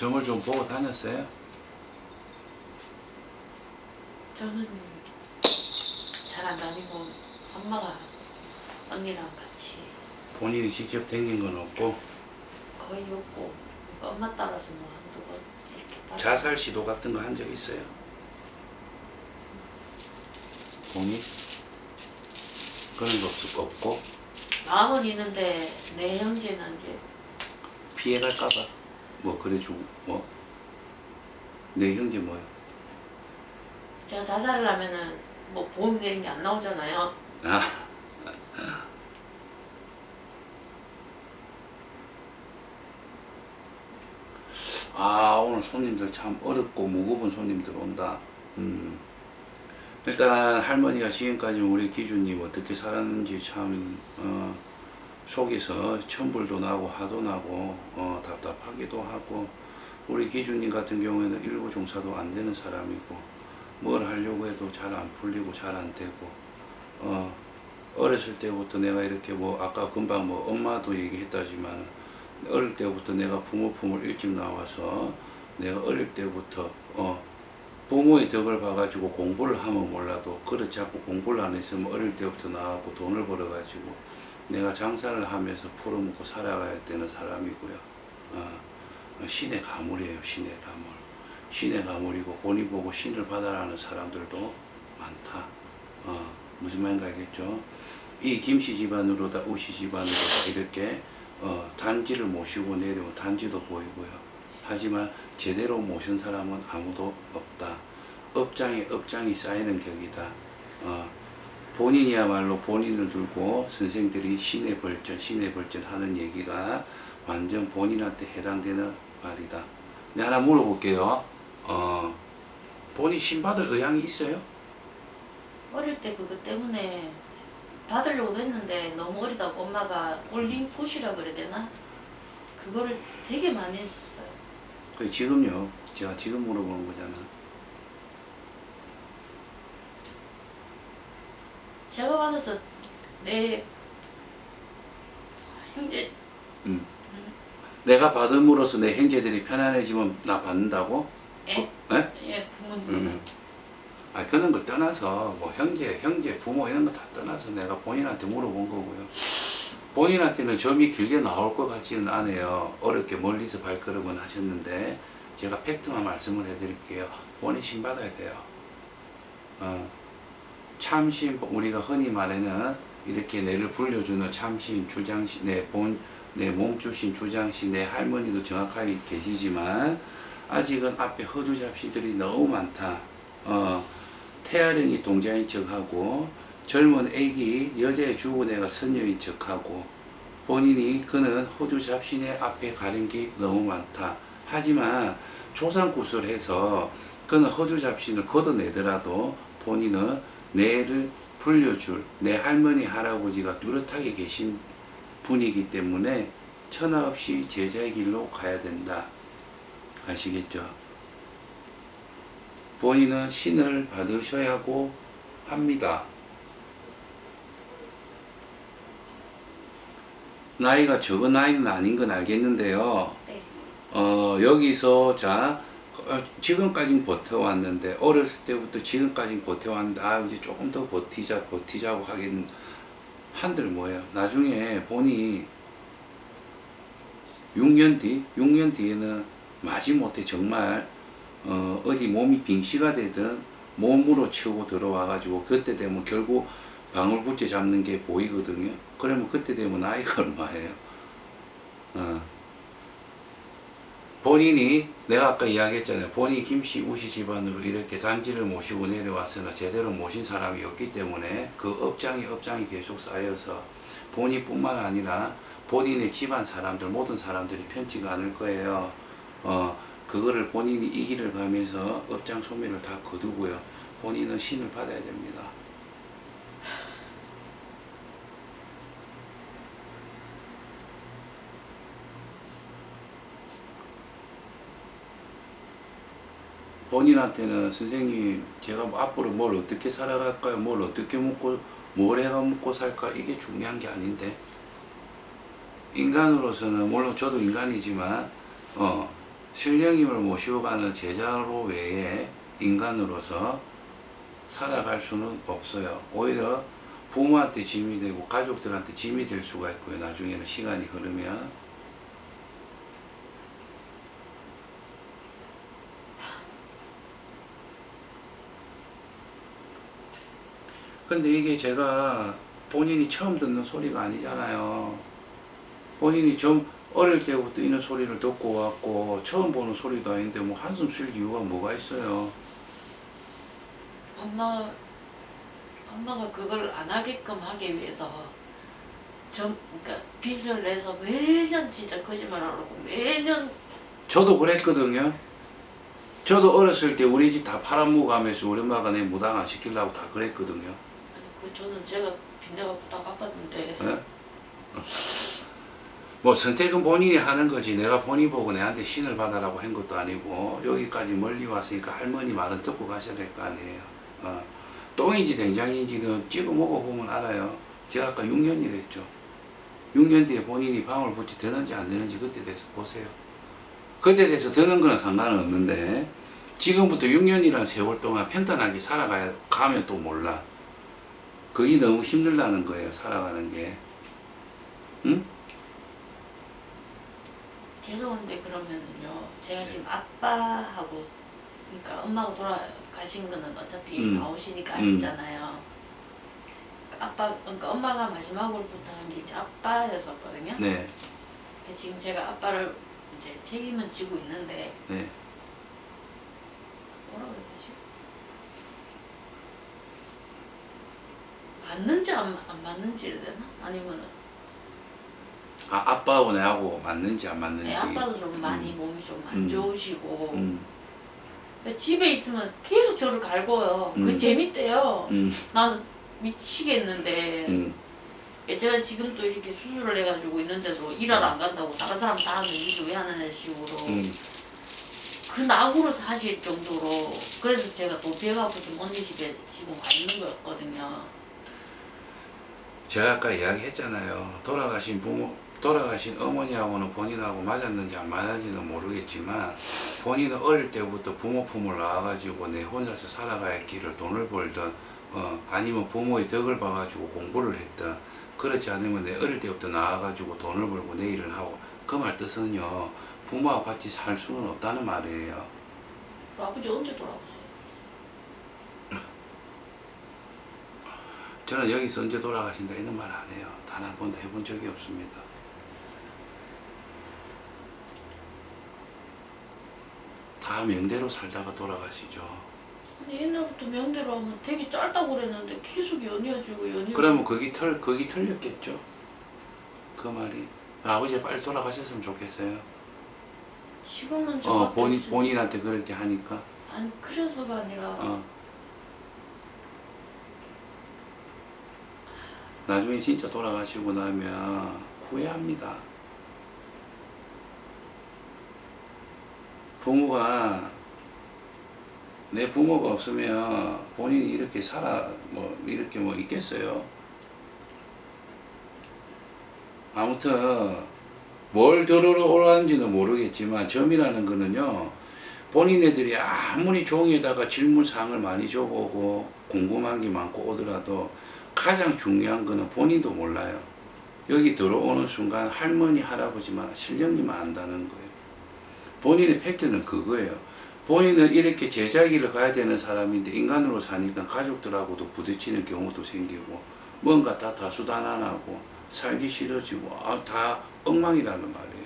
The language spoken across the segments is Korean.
점을 좀 보고 다녔어요? 저는 잘 안 다니고 엄마가 언니랑 같이 본인이 직접 댕긴 건 없고 거의 없고 엄마 따라서 뭐 한두 번 이렇게 자살 시도 같은 거 한 적 있어요? 본인? 그런 거 없고 마음은 있는데 내 형제는 이제 피해갈까봐 뭐 그래주고 뭐 내 형제 뭐요? 제가 자살을 하면은 뭐 보험 내는 게 안 나오잖아요. 오늘 손님들 참 어렵고 무거운 손님들 온다. 일단 할머니가 지금까지 우리 기준님 어떻게 살았는지 참 속에서 천불도 나고 화도 나고 답답하기도 하고, 우리 기준님 같은 경우에는 일부 종사도 안 되는 사람이고 뭘 하려고 해도 잘 안 풀리고 잘 안 되고, 어렸을 때부터 내가 이렇게 뭐 아까 금방 뭐 엄마도 얘기했다지만 어릴 때부터 내가 부모 품을 일찍 나와서 내가 어릴 때부터 부모의 덕을 봐가지고 공부를 하면 몰라도 그렇지 않고 공부를 안 했으면 어릴 때부터 나와고 돈을 벌어가지고 내가 장사를 하면서 풀어먹고 살아가야 되는 사람이고요. 신의 가물이에요. 신의 가물. 신의 가물이고 본인 보고 신을 받아라는 사람들도 많다. 무슨 말인가 알겠죠? 이 김씨 집안으로다 우씨 집안으로다 이렇게 단지를 모시고 내려온 단지도 보이고요. 하지만 제대로 모신 사람은 아무도 없다. 업장에 업장이 쌓이는 격이다. 본인이야말로 본인을 들고 선생들이 신의 벌전 하는 얘기가 완전 본인한테 해당되는 말이다. 네, 하나 물어볼게요. 본인 신 받을 의향이 있어요? 어릴 때 그것 때문에 받으려고 했는데 너무 어리다고 엄마가 올림 푸시라 그래야 되나? 그거를 되게 많이 했었어요. 지금요? 제가 지금 물어보는 거잖아. 제가 받아서 내 형제 내가 받음으로써 내 형제들이 편안해지면 나 받는다고? 예? 예? 예, 부모님. 그런 걸 떠나서 뭐 형제, 부모 이런 거 다 떠나서 내가 본인한테 물어본 거고요. 본인한테는 점이 길게 나올 것 같지는 않아요. 어렵게 멀리서 발걸음은 하셨는데 제가 팩트만 말씀을 해드릴게요. 본인 신 받아야 돼요. 참신, 우리가 흔히 말하는 이렇게 내를 불려주는 참신, 주장신, 내 몸주신, 주장신, 내 할머니도 정확하게 계시지만 아직은 앞에 허주잡시들이 너무 많다. 태아령이 동자인 척하고 젊은 애기 여자의 죽은 애가 선녀인 척하고 본인이 그는 허주잡신의 앞에 가린 게 너무 많다. 하지만 조상구슬해서 그는 허주잡신을 걷어내더라도 본인은 내를 불려줄 내 할머니 할아버지가 뚜렷하게 계신 분이기 때문에 천하 없이 제자의 길로 가야 된다. 아시겠죠? 본인은 신을 받으셔야고 합니다. 나이가 적은 나이는 아닌 건 알겠는데요. 네. 여기서 지금까지는 버텨왔는데 어렸을 때부터 지금까지는 버텨왔는데 이제 조금 더 버티자고 하긴 한들 뭐예요. 나중에 본이 6년 뒤에는 마지못해 정말 어디 몸이 빙시가 되든 몸으로 치고 들어와가지고 그때 되면 결국 방울부채 잡는 게 보이거든요. 그러면 그때 되면 나이가 얼마예요? 본인이 내가 아까 이야기했잖아요. 본인이 김씨 우씨 집안으로 이렇게 단지를 모시고 내려왔으나 제대로 모신 사람이 없기 때문에 그 업장이 계속 쌓여서 본인뿐만 아니라 본인의 집안 사람들 모든 사람들이 편치가 않을 거예요. 그거를 본인이 이 길을 가면서 업장 소멸을 다 거두고요. 본인은 신을 받아야 됩니다. 본인한테는 선생님 제가 앞으로 뭘 어떻게 살아갈까요? 뭘 어떻게 먹고 뭘 해가 먹고 살까? 이게 중요한 게 아닌데 인간으로서는 물론 저도 인간이지만 신령님을 모시고 가는 제자로 외에 인간으로서 살아갈 수는 없어요. 오히려 부모한테 짐이 되고 가족들한테 짐이 될 수가 있고요. 나중에는 시간이 흐르면. 근데 이게 제가 본인이 처음 듣는 소리가 아니잖아요. 본인이 좀 어릴 때부터 이런 소리를 듣고 왔고 처음 보는 소리도 아닌데 뭐 한숨 쉴 이유가 뭐가 있어요. 엄마가 그걸 안 하게끔 하기 위해서 그러니까 빚을 내서 매년 진짜 거짓말하고 매년. 저도 그랬거든요. 저도 어렸을 때 우리 집 다 팔아먹어가면서 우리 엄마가 내 무당 안 시키려고 다 그랬거든요. 아니 저는 제가 빚내가 다 갚았는데. 예? 뭐 선택은 본인이 하는 거지 내가 본인 보고 내한테 신을 받아라고 한 것도 아니고 여기까지 멀리 왔으니까 할머니 말은 듣고 가셔야 될 거 아니에요. 똥인지 된장인지는 찍어 먹어보면 알아요. 제가 아까 6년이랬죠. 6년 뒤에 본인이 방울 붙이 되는지 안 되는지 그때 대해서 보세요. 그때 대해서 드는 거는 상관은 없는데 지금부터 6년이라는 세월 동안 평탄하게 가면 또 몰라. 그게 너무 힘들다는 거예요. 살아가는 게. 응? 죄송한데 그러면은요 제가 지금 아빠하고 그러니까 엄마가 돌아가신 거는 어차피 나오시니까 아시잖아요. 그러니까 엄마가 마지막으로 부탁한 게 이제 아빠였었거든요. 네. 근데 지금 제가 아빠를 이제 책임은 지고 있는데 네. 뭐라 그래야 되지? 맞는지 안 맞는지를 되나? 아니면은 아빠하고 내하고 맞는지 안 맞는지. 네, 아빠도 좀 많이 몸이 좀 안 좋으시고 집에 있으면 계속 저를 갈고요. 그게 재밌대요. 나는 미치겠는데 제가 지금 또 이렇게 수술을 해가지고 있는데도 일하러 안 간다고 다른 사람 다 하는 일도 왜 하는 식으로 그 낙으로 사실 정도로. 그래서 제가 도피해갖고 지금 언니 집에 지금 가 있는 거였거든요. 제가 아까 이야기했잖아요. 돌아가신 어머니하고는 본인하고 맞았는지 안 맞았는지는 모르겠지만 본인은 어릴 때부터 부모 품을 나와가지고 내 혼자서 살아갈 길을 돈을 벌든 아니면 부모의 덕을 봐가지고 공부를 했든 그렇지 않으면 내 어릴 때부터 나와가지고 돈을 벌고 내 일을 하고 그 말 뜻은요 부모하고 같이 살 수는 없다는 말이에요. 아버지 언제 돌아가세요? 저는 여기서 언제 돌아가신다 이런 말 안 해요. 단 한 번도 해본 적이 없습니다. 다 명대로 살다가 돌아가시죠. 아니 옛날부터 명대로 하면 되게 짧다고 그랬는데 계속 연이어지고 그러면 거기 틀렸겠죠. 그 말이. 아버지가 빨리 돌아가셨으면 좋겠어요. 지금은 저밖에 없지. 본인한테 그렇게 하니까. 아니 그래서가 아니라 나중에 진짜 돌아가시고 나면 후회합니다. 내 부모가 없으면 본인이 이렇게 이렇게 있겠어요. 아무튼 뭘 들으러 오라는지는 모르겠지만 점이라는 거는요 본인네들이 아무리 종이에다가 질문사항을 많이 적어오고 궁금한 게 많고 오더라도 가장 중요한 거는 본인도 몰라요. 여기 들어오는 순간 할머니 할아버지만 신령님만 안다는 거예요. 본인의 팩트는 그거예요. 본인은 이렇게 제자기를 가야 되는 사람인데 인간으로 사니까 가족들하고도 부딪히는 경우도 생기고 뭔가 다 다수다난하고 살기 싫어지고 다 엉망이라는 말이에요.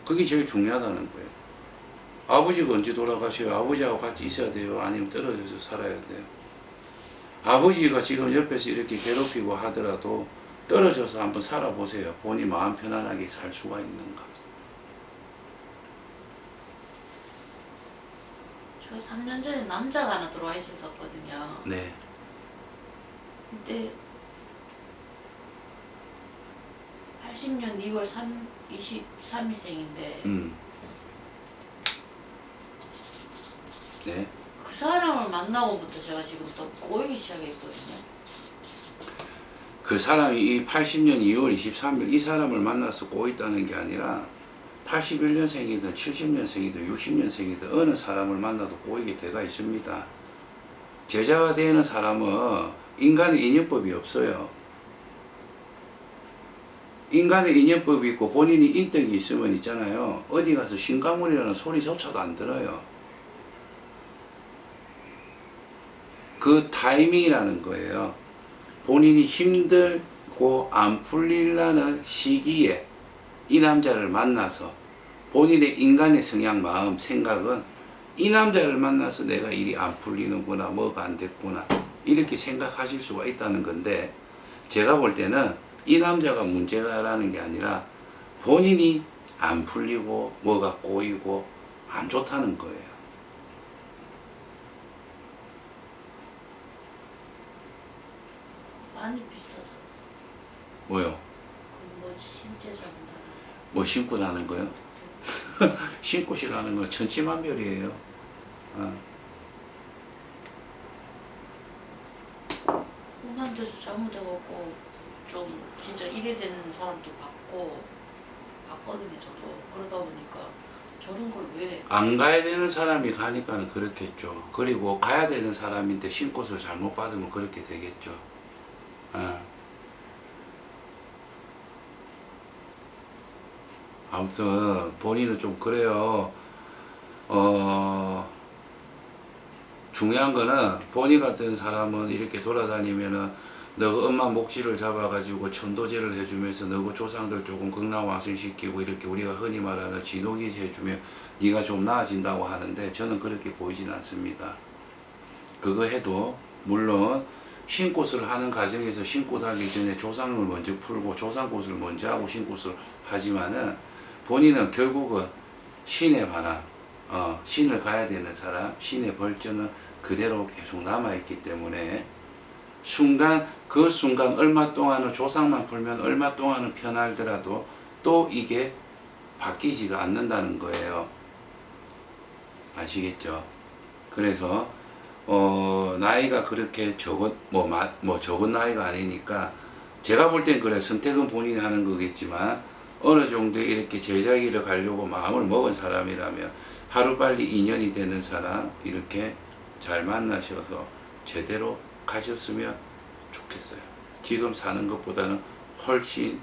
그게 제일 중요하다는 거예요. 아버지가 언제 돌아가셔요? 아버지하고 같이 있어야 돼요? 아니면 떨어져서 살아야 돼요? 아버지가 지금 옆에서 이렇게 괴롭히고 하더라도 떨어져서 한번 살아보세요. 본인 마음 편안하게 살 수가 있는가? 저 3년 전에 남자가 하나 들어와 있었거든요. 네. 근데 80년 2월 23일생인데 네. 그 사람을 만나고부터 제가 지금 또 꼬이기 시작했거든요. 그 사람이 이 80년 2월 23일 이 사람을 만나서 꼬있다는 게 아니라 81년생이든 70년생이든 60년생이든 어느 사람을 만나도 꼬이게 돼가 있습니다. 제자가 되는 사람은 인간의 인연법이 없어요. 인간의 인연법이 있고 본인이 인덕이 있으면 있잖아요. 어디 가서 신가문이라는 소리조차도 안 들어요. 그 타이밍이라는 거예요. 본인이 힘들고 안 풀리려는 시기에 이 남자를 만나서 본인의 인간의 성향, 마음, 생각은 이 남자를 만나서 내가 일이 안 풀리는구나, 뭐가 안 됐구나 이렇게 생각하실 수가 있다는 건데, 제가 볼 때는 이 남자가 문제라는 게 아니라 본인이 안 풀리고 뭐가 꼬이고 안 좋다는 거예요. 많이 비슷하잖아. 뭐요? 뭐 신체 상담. 뭐 신고 나는 거요? 신고시라는 건 천지만별이에요. 꿈한 데서 잘못해갖고 좀 진짜 이래 되는 사람도 봤거든요. 저도 그러다 보니까 저런 걸 왜 안 가야 되는 사람이 가니까는 그렇겠죠. 그리고 가야 되는 사람인데 신고를 잘못 받으면 그렇게 되겠죠. 아무튼 본인은 좀 그래요. 중요한 거는 본인 같은 사람은 이렇게 돌아다니면은 너가 엄마 목줄을 잡아가지고 천도제를 해주면서 너가 조상들 조금 극락왕승시키고 이렇게 우리가 흔히 말하는 진호기 해주면 네가 좀 나아진다고 하는데, 저는 그렇게 보이진 않습니다. 그거 해도 물론 신꽃을 하는 과정에서 신꽃 하기 전에 조상을 먼저 풀고 조상꽃을 먼저 하고 신꽃을 하지만은, 본인은 결국은 신의 바람, 신을 가야 되는 사람, 신의 벌전은 그대로 계속 남아있기 때문에 그 순간 얼마 동안은 조상만 풀면 얼마 동안은 편하더라도 또 이게 바뀌지가 않는다는 거예요. 아시겠죠? 그래서 나이가 그렇게 적은 적은 나이가 아니니까 제가 볼 땐 그래, 선택은 본인이 하는 거겠지만 어느 정도 이렇게 제자기를 가려고 마음을 먹은 사람이라면 하루빨리 인연이 되는 사람 이렇게 잘 만나셔서 제대로 가셨으면 좋겠어요. 지금 사는 것보다는 훨씬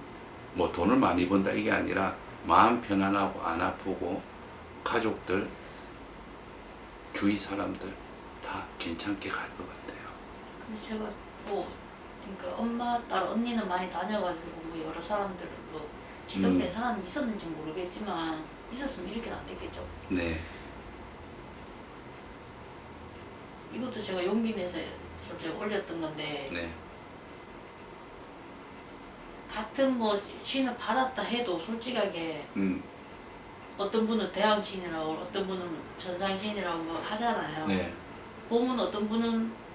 돈을 많이 번다 이게 아니라 마음 편안하고 안 아프고 가족들, 주위 사람들 다 괜찮게 갈 것 같아요. 근데 제가 그러니까 엄마, 딸, 언니는 많이 다녀가지고 여러 사람들로 지정된 사람이 있었는지 모르겠지만 있었으면 이렇게는 안 됐겠죠. 네. 이것도 제가 용기 내서 솔직히 올렸던 건데, 네. 같은 신을 받았다 해도 솔직하게 어떤 분은 대왕신이라고 어떤 분은 전상신이라고 하잖아요. 네. 보면 어떤 분은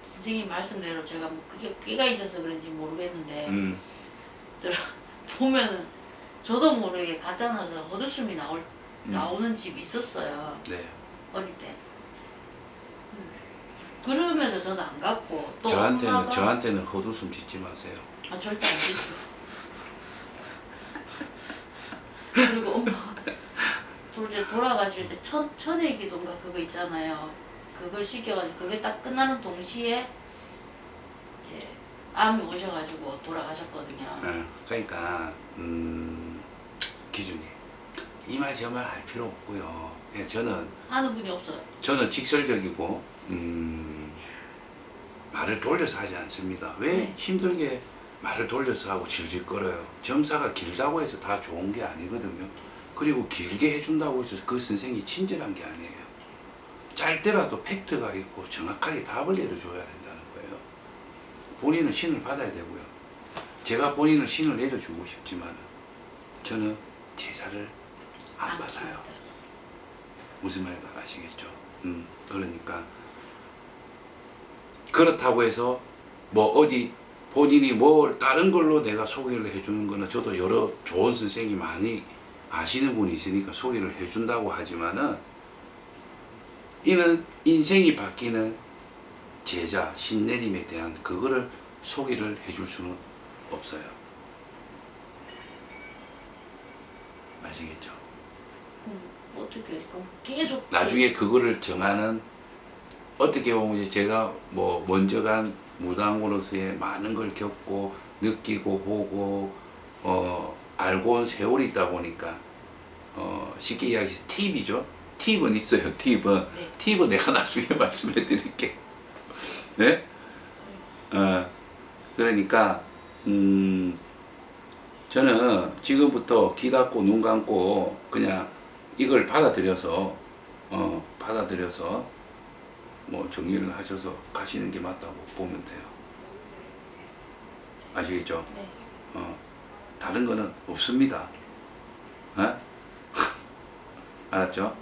선생님 말씀대로 제가 그게 꾀가 있어서 그런지 모르겠는데 보면은 저도 모르게 갖다 놔서 헛웃음이 나오는 집이 있었어요. 네. 어릴 때. 그러면서 저는 안 갔고 또 저한테는 헛웃음 짓지 마세요. 절대 안 짓죠. 그리고 엄마 둘째 돌아가실 때 천일기도인가 그거 있잖아요. 그걸 시켜가지고 그게 딱 끝나는 동시에 이제 암이 오셔가지고 돌아가셨거든요. 그러니까 기준님 이 말 저 말 할 필요 없고요. 저는 하는 분이 없어요. 저는 직설적이고 말을 돌려서 하지 않습니다. 왜 네. 힘들게 말을 돌려서 하고 질질 끌어요. 점사가 길다고 해서 다 좋은 게 아니거든요. 그리고 길게 해준다고 해서 그 선생이 친절한 게 아니에요. 짧더라도 팩트가 있고 정확하게 답을 내려줘야 된다는 거예요. 본인은 신을 받아야 되고요. 제가 본인을 신을 내려주고 싶지만 저는 제자를 안 받아요. 무슨 말인지 아시겠죠? 그러니까 그렇다고 해서 어디 본인이 다른 걸로 내가 소개를 해주는 거는, 저도 여러 좋은 선생님이 많이 아시는 분이 있으니까 소개를 해준다고 하지만은, 이는 인생이 바뀌는 제자, 신내림에 대한 그거를 소개를 해줄 수는 없어요. 아시겠죠? 어떻게 그럼 계속 나중에 그거를 정하는, 어떻게 보면 이제 제가 뭐 먼저 간 무당으로서의 많은 걸 겪고 느끼고 보고 알고 온 세월이 있다 보니까 쉽게 이야기해서 팁이죠. 팁은 있어요. 팁은 네. 팁은 내가 나중에 말씀해 드릴게. 네? 그러니까 저는 지금부터 귀 닫고 눈 감고 그냥 이걸 받아들여서 뭐 정리를 하셔서 가시는 게 맞다고 보면 돼요. 아시겠죠? 네. 다른 거는 없습니다. 알았죠?